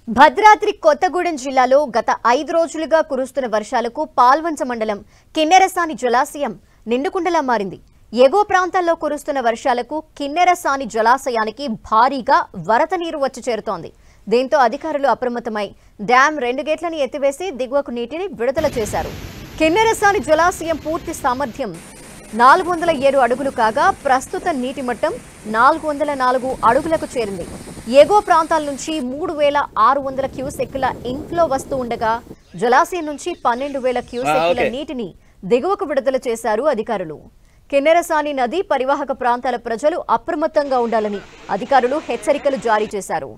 భద్రాద్రి కొత్తగూడెం జిల్లాలో గత 5 రోజులుగా కురుస్తున్న వర్షాలకు పాల్వంచ మండలం కిన్నెరసాని జలాశయం నిండుకుండలా మారింది. ఎగువ ప్రాంతాల్లో కురుస్తున్న వర్షాలకు కిన్నెరసాని జలాశయానికి భారీగా వరద నీరు వచ్చి చేరుతోంది. దీంతో అధికారులు అప్రమత్తమై డ్యాం 2 గేట్లను ఎత్తివేసి దిగువకు నీటిని విడుదల చేశారు. కిన్నెరసాని జలాశయం పూర్తి సామర్థ్యం 407 అడుగులు కాగా ప్రస్తుత నీటి మట్టం 404 అడుగులకు చేరింది. ఎగువ ప్రాంతాల నుంచి 3600 క్యూసెక్కుల ఇన్ఫ్లో వస్తూ ఉండగా జలాశయం నుంచి 12000 క్యూసెక్కుల నీటిని దిగువకు విడుదల చేశారు అధికారులు. కిన్నెరసాని నది పరివాహక ప్రాంతాల ప్రజలు అప్రమత్తంగా ఉండాలని అధికారులు హెచ్చరికలు జారీ చేశారు.